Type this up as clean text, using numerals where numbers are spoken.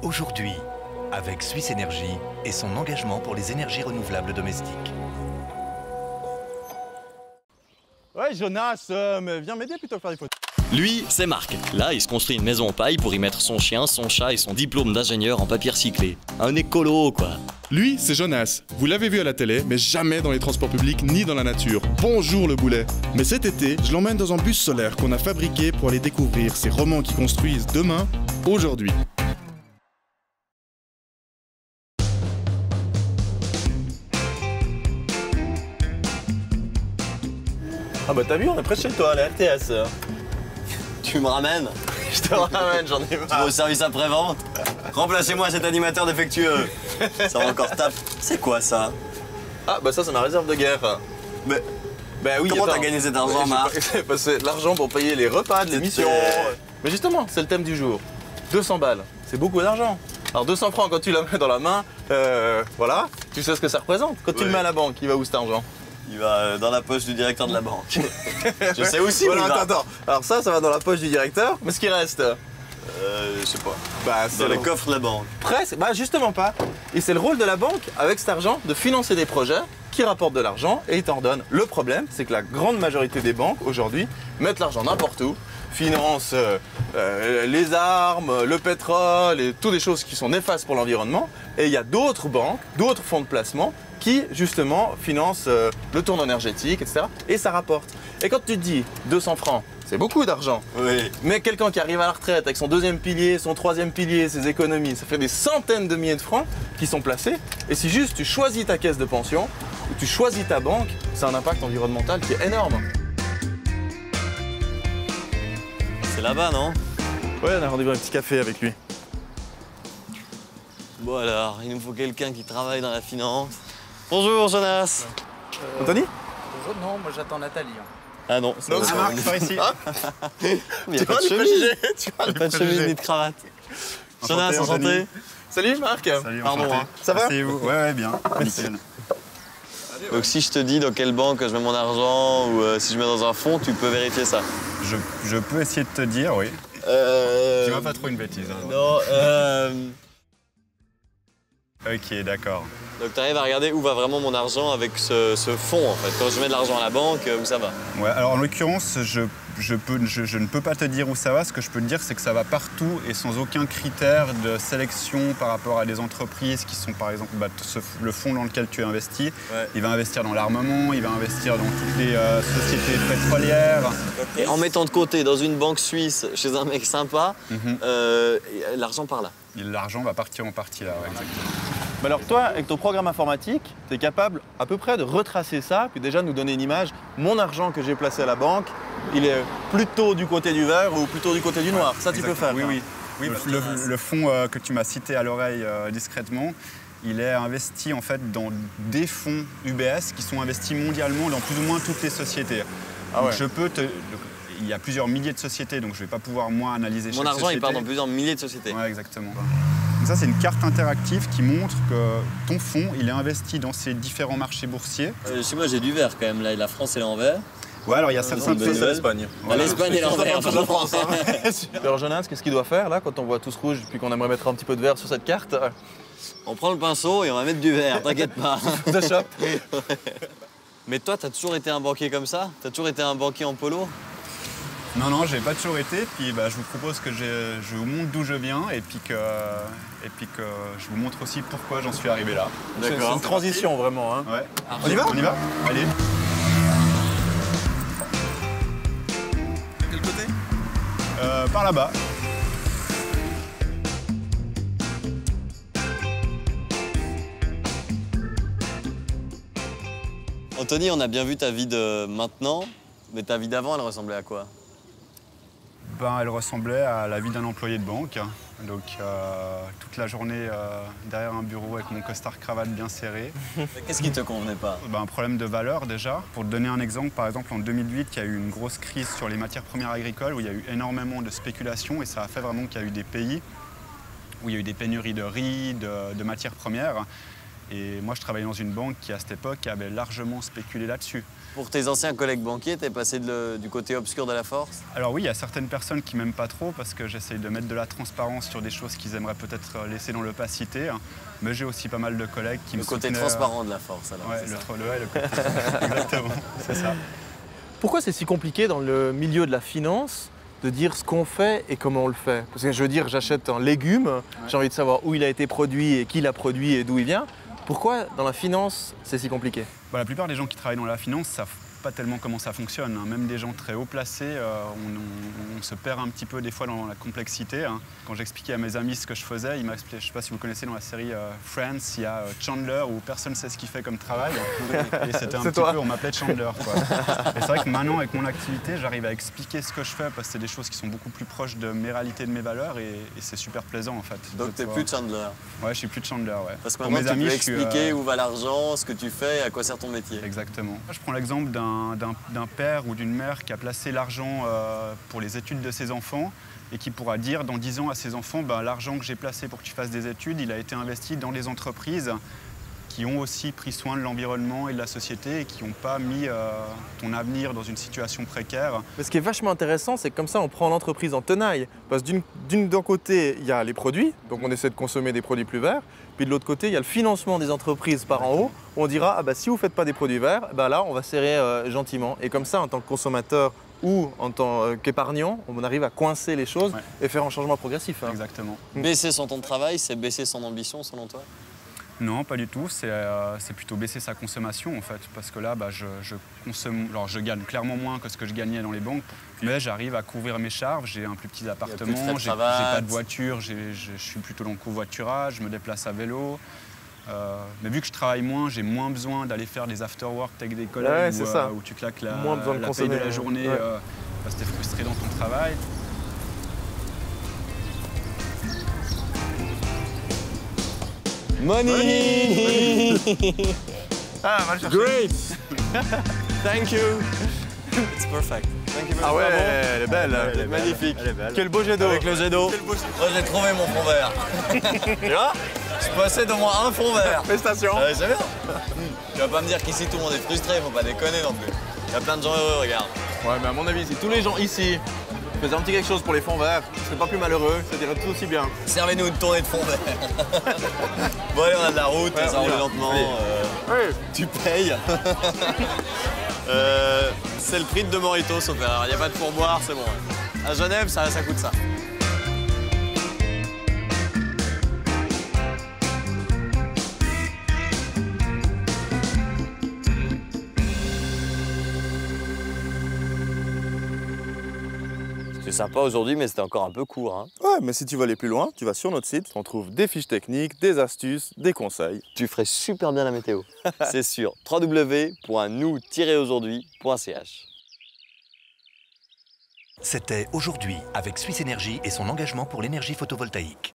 Aujourd'hui, avec Suisse Énergie et son engagement pour les énergies renouvelables domestiques. Ouais, Jonas, mais viens m'aider plutôt que faire des photos. Lui, c'est Marc. Là, il se construit une maison en paille pour y mettre son chien, son chat et son diplôme d'ingénieur en papier recyclé. Un écolo, quoi. Lui, c'est Jonas. Vous l'avez vu à la télé, mais jamais dans les transports publics ni dans la nature. Bonjour le boulet. Mais cet été, je l'emmène dans un bus solaire qu'on a fabriqué pour aller découvrir ces romans qui construisent demain, aujourd'hui. Ah bah t'as vu, on est près de chez toi, la RTS. Tu me ramènes? Je te ramène, j'en ai Tu vas marre. au service après-vente? Remplacez-moi cet animateur défectueux. Ça va encore tape. C'est quoi ça? Ah bah ça c'est ma réserve de guerre. Mais Bah oui, comment attends. t'as gagné cet argent, J'ai Marc? pas- C'est de l'argent pour payer les repas de l'émission. Mais justement, c'est le thème du jour. 200 balles, c'est beaucoup d'argent. Alors 200 francs quand tu la mets dans la main, voilà, tu sais ce que ça représente. Quand tu le Ouais. mets à la banque, il va où cet argent? Il va dans la poche du directeur de la banque. Je sais aussi où Voilà, il va. attends. Alors ça va dans la poche du directeur, mais ce qui reste, Je sais pas. bah Dans le coffre de la banque. Presque, bah justement pas. Et c'est le rôle de la banque, avec cet argent, de financer des projets qui rapportent de l'argent et ils t'en donnent. Le problème, c'est que la grande majorité des banques, aujourd'hui, mettent l'argent n'importe où, financent les armes, le pétrole et toutes des choses qui sont néfastes pour l'environnement. Et il y a d'autres banques, d'autres fonds de placement qui, justement, financent le tournant énergétique, etc. Et ça rapporte. Et quand tu te dis 200 francs, c'est beaucoup d'argent. Oui. Mais quelqu'un qui arrive à la retraite avec son deuxième pilier, son troisième pilier, ses économies, ça fait des centaines de milliers de francs qui sont placés. Et si juste tu choisis ta caisse de pension, ou tu choisis ta banque, c'est un impact environnemental qui est énorme. C'est là-bas, non? Ouais, on a rendez-vous un petit café avec lui. Bon alors, il nous faut quelqu'un qui travaille dans la finance. Bonjour Jonas. Anthony? Non, moi j'attends Nathalie. Ah non, c'est pas Marc, par ici. Il n'y a pas de chemise. Il n'y a pas de chemise ni de cravate. Jonas, enchanté. Salut Marc. Salut, Pardon, enchanté. hein. Ça va? Et vous? Ouais, bien. Nickel. Donc si je te dis dans quelle banque je mets mon argent ou si je mets dans un fonds, tu peux vérifier ça. Je peux essayer de te dire, oui. Dis-moi pas trop une bêtise. Hein. Non, Ok, d'accord. donc tu arrives à regarder où va vraiment mon argent avec ce fonds en fait. Quand je mets de l'argent à la banque, où ça va? Ouais, alors en l'occurrence, je ne peux pas te dire où ça va. Ce que je peux te dire, c'est que ça va partout et sans aucun critère de sélection par rapport à des entreprises qui sont, par exemple, le fonds dans lequel tu investis. Ouais. Il va investir dans l'armement, il va investir dans toutes les sociétés pétrolières. Et en mettant de côté dans une banque suisse, chez un mec sympa, Mhm. l'argent par là. Et l'argent va partir en partie là, ouais, exactement. Mais alors toi, avec ton programme informatique, tu es capable à peu près de retracer ça, puis déjà nous donner une image. Mon argent que j'ai placé à la banque, il est plutôt du côté du vert ou plutôt du côté du noir. Ça tu peux faire. Oui, hein. oui. Oui, le fonds que tu m'as cité à l'oreille discrètement, il est investi en fait dans des fonds UBS qui sont investis mondialement dans plus ou moins toutes les sociétés. Ah Donc ouais. il y a plusieurs milliers de sociétés, donc je ne vais pas pouvoir moi analyser chaque Mon société. argent, il part dans plusieurs milliers de sociétés. Ouais, exactement. Donc ça, c'est une carte interactive qui montre que ton fonds, il est investi dans ces différents marchés boursiers. Chez moi, j'ai du vert quand même. Là, la France, elle est en vert. Ouais, alors il y a c'est certains une bonne pays. nouvelle. l'Espagne. Voilà. L'Espagne, elle est en vert. La France, hein. Alors Jonas, qu'est-ce qu'il doit faire là quand on voit tous rouge puis qu'on aimerait mettre un petit peu de vert sur cette carte? On prend le pinceau et on va mettre du vert, t'inquiète pas. The shop. Mais toi, t'as toujours été un banquier comme ça? T'as toujours été un banquier en polo? Non, non, j'ai pas toujours été. Puis je vous propose que je vous montre d'où je viens et puis que je vous montre aussi pourquoi j'en suis arrivé là. C'est une transition vraiment. Hein. Ouais. On y va? On y va? Allez. Quel côté? Par là-bas. Anthony, on a bien vu ta vie de maintenant, mais ta vie d'avant, elle ressemblait à quoi? Elle ressemblait à la vie d'un employé de banque. Donc toute la journée derrière un bureau avec mon costard-cravate bien serré. Qu'est-ce qui te convenait pas? Un problème de valeur déjà. Pour te donner un exemple, par exemple en 2008, il y a eu une grosse crise sur les matières premières agricoles où il y a eu énormément de spéculation et ça a fait vraiment qu'il y a eu des pays où il y a eu des pénuries de riz, de matières premières. Et moi, je travaillais dans une banque qui, à cette époque, avait largement spéculé là-dessus. Pour tes anciens collègues banquiers, t'es passé du côté obscur de la force? Alors oui, il y a certaines personnes qui m'aiment pas trop parce que j'essaye de mettre de la transparence sur des choses qu'ils aimeraient peut-être laisser dans l'opacité. Mais j'ai aussi pas mal de collègues qui me côté soutenaient, transparent de la force, alors. Ouais, c'est ça. le côté. Exactement, c'est ça. Pourquoi c'est si compliqué dans le milieu de la finance de dire ce qu'on fait et comment on le fait? Parce que je veux dire, j'achète un légume, j'ai envie de savoir où il a été produit et qui l'a produit et d'où il vient. Pourquoi dans la finance c'est si compliqué? La plupart des gens qui travaillent dans la finance savent pas tellement comment ça fonctionne. Même des gens très haut placés, on se perd un petit peu des fois dans la complexité. Quand j'expliquais à mes amis ce que je faisais, ils m'expliquaient, je ne sais pas si vous connaissez dans la série Friends, il y a Chandler où personne ne sait ce qu'il fait comme travail. Et c'était un petit peu, on m'appelait Chandler, quoi. Et c'est vrai que maintenant, avec mon activité, j'arrive à expliquer ce que je fais parce que c'est des choses qui sont beaucoup plus proches de mes réalités, de mes valeurs et c'est super plaisant en fait. Donc t'es plus de Chandler? Ouais, je suis plus de Chandler, ouais. Parce que maintenant tu peux expliquer où va l'argent, ce que tu fais et à quoi sert ton métier. Exactement. Je prends l'exemple d'un père ou d'une mère qui a placé l'argent pour les études de ses enfants et qui pourra dire dans 10 ans à ses enfants, l'argent que j'ai placé pour que tu fasses des études, il a été investi dans des entreprises qui ont aussi pris soin de l'environnement et de la société et qui n'ont pas mis ton avenir dans une situation précaire. Mais ce qui est vachement intéressant, c'est que comme ça, on prend l'entreprise en tenaille. Parce que d'un côté, il y a les produits, donc on essaie de consommer des produits plus verts. Puis de l'autre côté, il y a le financement des entreprises par en haut, où on dira, si vous ne faites pas des produits verts, là, on va serrer gentiment. Et comme ça, en tant que consommateur ou en tant qu'épargnant, on arrive à coincer les choses et faire un changement progressif. Exactement. Baisser son temps de travail, c'est baisser son ambition, selon toi? Non, pas du tout. C'est plutôt baisser sa consommation en fait, parce que là, je consomme. Alors, je gagne clairement moins que ce que je gagnais dans les banques, mais j'arrive à couvrir mes charges. J'ai un plus petit appartement, j'ai pas de voiture, je suis plutôt dans le covoiturage, je me déplace à vélo. Mais vu que je travaille moins, j'ai moins besoin d'aller faire des after-work avec des collègues où tu claques la paye de la journée parce que tu es frustré dans ton travail. Money! Ah, va le chercher. Great! Thank you! It's perfect. Thank you very much. Ah ouais, elle est belle. Elle est magnifique. Elle est belle. Quel beau jet d'eau. Avec le jet d'eau. Moi j'ai trouvé mon fond vert. Tu vois? Je possède au moins un fond vert. Félicitations. C'est bien. Tu vas pas me dire qu'ici tout le monde est frustré, faut pas déconner non plus. Il y a plein de gens heureux, regarde. Ouais, mais à mon avis, si tous les gens ici faisaient un petit quelque chose pour les fonds verts, ce serait pas plus malheureux, ça irait tout aussi bien. Servez-nous une tournée de fond vert. Bon allez, on a de la route, ça roule lentement. Tu payes. C'est le prix de 2 Moritos, sauf erreur. Il n'y a pas de pourboire, c'est bon. À Genève, ça coûte ça. C'est sympa aujourd'hui, mais c'était encore un peu court. Hein. Ouais, mais si tu veux aller plus loin, tu vas sur notre site, on trouve des fiches techniques, des astuces, des conseils. Tu ferais super bien la météo, c'est sûr. www.nous-aujourd'hui.ch. C'était Aujourd'hui avec Suisse Énergie et son engagement pour l'énergie photovoltaïque.